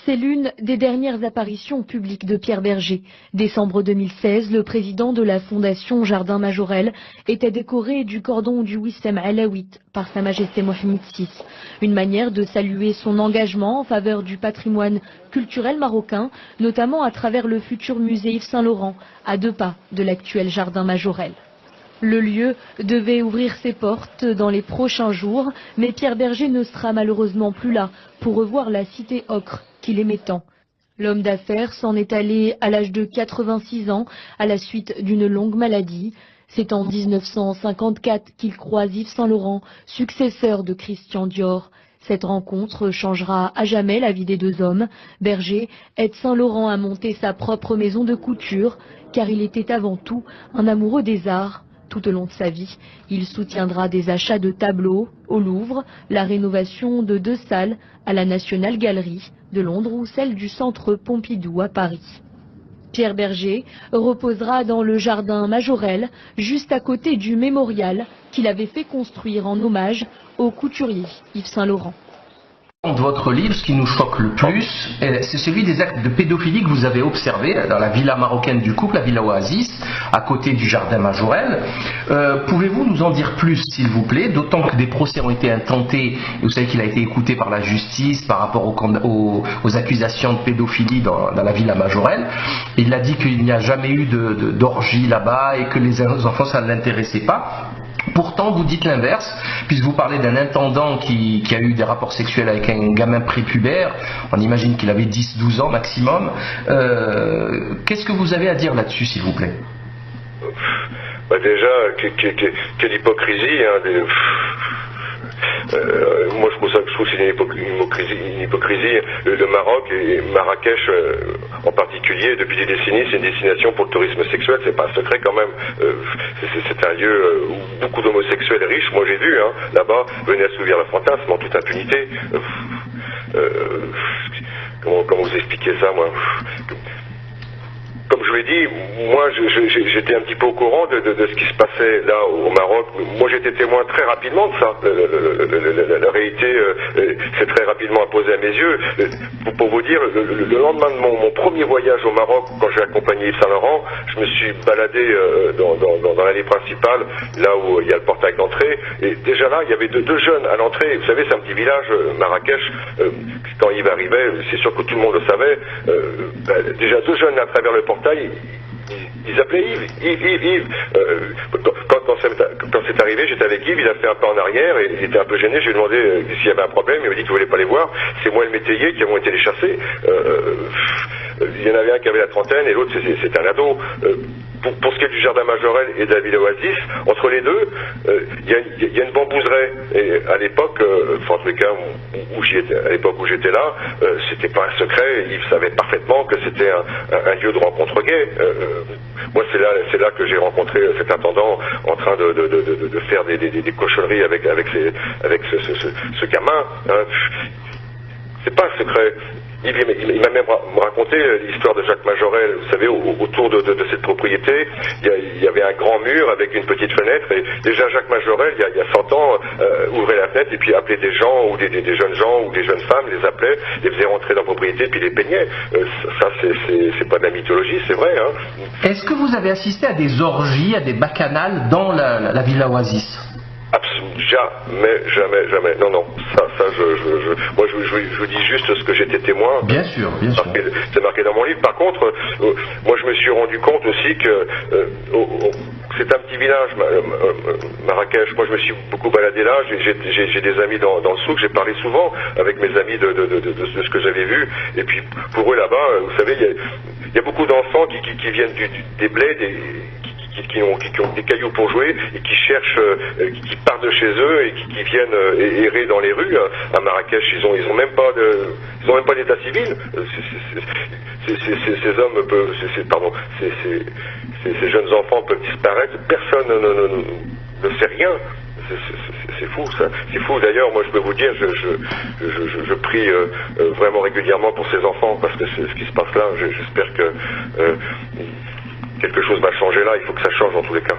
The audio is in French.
C'est l'une des dernières apparitions publiques de Pierre Berger. Décembre 2016, le président de la Fondation Jardin Majorelle était décoré du cordon du Wissem Alaouit par Sa Majesté Mohamed VI. Une manière de saluer son engagement en faveur du patrimoine culturel marocain, notamment à travers le futur musée Yves Saint-Laurent, à 2 pas de l'actuel Jardin Majorelle. Le lieu devait ouvrir ses portes dans les prochains jours, mais Pierre Berger ne sera malheureusement plus là pour revoir la cité ocre qu'il aimait tant. L'homme d'affaires s'en est allé à l'âge de 86 ans à la suite d'une longue maladie. C'est en 1954 qu'il croise Yves Saint-Laurent, successeur de Christian Dior. Cette rencontre changera à jamais la vie des 2 hommes. Berger aide Saint-Laurent à monter sa propre maison de couture, car il était avant tout un amoureux des arts. Tout au long de sa vie, il soutiendra des achats de tableaux au Louvre, la rénovation de 2 salles à la National Gallery de Londres ou celle du Centre Pompidou à Paris. Pierre Berger reposera dans le Jardin Majorelle, juste à côté du mémorial qu'il avait fait construire en hommage au couturier Yves Saint-Laurent. De votre livre, ce qui nous choque le plus, c'est celui des actes de pédophilie que vous avez observés dans la villa marocaine du couple, la villa Oasis, à côté du Jardin Majorelle. Pouvez-vous nous en dire plus, s'il vous plaît, d'autant que des procès ont été intentés, et vous savez qu'il a été écouté par la justice par rapport aux accusations de pédophilie dans la villa Majorelle. Il a dit qu'il n'y a jamais eu d'orgie là-bas et que les enfants, ça ne l'intéressait pas. Pourtant, vous dites l'inverse, puisque vous parlez d'un intendant qui a eu des rapports sexuels avec un gamin prépubère. On imagine qu'il avait 10-12 ans maximum. Qu'est-ce que vous avez à dire là-dessus, s'il vous plaît? Déjà, quelle hypocrisie, hein, moi je trouve que c'est une hypocrisie. Le Maroc et Marrakech en particulier, depuis des décennies, c'est une destination pour le tourisme sexuel. C'est pas un secret quand même. C'est un lieu où beaucoup d'homosexuels riches, moi j'ai vu, hein, là-bas, venaient assouvir le fantasme en toute impunité. Comment vous expliquer ça, moi? Comme je vous l'ai dit, moi j'étais un petit peu au courant de ce qui se passait là au Maroc. Moi j'étais témoin très rapidement de ça. La réalité s'est très rapidement imposée à mes yeux. Pour vous dire, le lendemain de mon premier voyage au Maroc, quand j'ai accompagné Yves Saint-Laurent, je me suis baladé dans l'allée principale, là où il y a le portail d'entrée, et déjà là il y avait deux jeunes à l'entrée. Vous savez, c'est un petit village, Marrakech. Quand Yves arrivait, c'est sûr que tout le monde le savait, déjà 2 jeunes à travers le portail, ils appelaient Yves. Quand c'est arrivé, j'étais avec Yves, il a fait un pas en arrière et il était un peu gêné. Je lui ai demandé s'il y avait un problème, il m'a dit qu'il ne voulait pas les voir. C'est moi et le métayer qui avons été les chasser. Il y en avait un qui avait la trentaine et l'autre c'était un ado. Pour ce qui est du Jardin Majorelle et de la villa Oasis, entre les deux, il y a une bambouseraie. Et à l'époque, en tous les cas à l'époque où j'étais là, c'était pas un secret. Yves savait parfaitement que c'était un lieu de rencontre gay. Moi, c'est là que j'ai rencontré cet intendant en train de faire des cochonneries avec ce gamin. Hein. C'est pas un secret. Il m'a même raconté l'histoire de Jacques Majorelle. Vous savez, autour de cette propriété, il y avait un grand mur avec une petite fenêtre. Et déjà, Jacques Majorelle, il y a 100 ans, ouvrait la fenêtre et puis appelait des gens, ou des jeunes gens, ou des jeunes femmes, les appelait, les faisait rentrer dans la propriété, puis les peignait. Ça, c'est pas de la mythologie, c'est vrai. Hein. Est-ce que vous avez assisté à des orgies, à des bacchanales dans la villa Oasis? Jamais. Non. Moi, je vous dis juste ce que j'étais témoin. Bien sûr. C'est marqué dans mon livre. Par contre, moi, je me suis rendu compte aussi que c'est un petit village, Marrakech. Moi, je me suis beaucoup baladé là. J'ai des amis dans le souk. J'ai parlé souvent avec mes amis de ce que j'avais vu. Et puis, pour eux là-bas, vous savez, il y a beaucoup d'enfants qui viennent des bleds, qui ont des cailloux pour jouer et qui cherchent, qui partent de chez eux et qui viennent errer dans les rues. À Marrakech, ils ont même pas d'état civil. Ces hommes peuvent, ces jeunes enfants peuvent disparaître. Personne ne sait rien. C'est fou, ça. C'est fou. D'ailleurs, moi, je peux vous dire, je prie vraiment régulièrement pour ces enfants parce que c'est ce qui se passe là. J'espère que quelque chose va changer là, il faut que ça change dans tous les cas.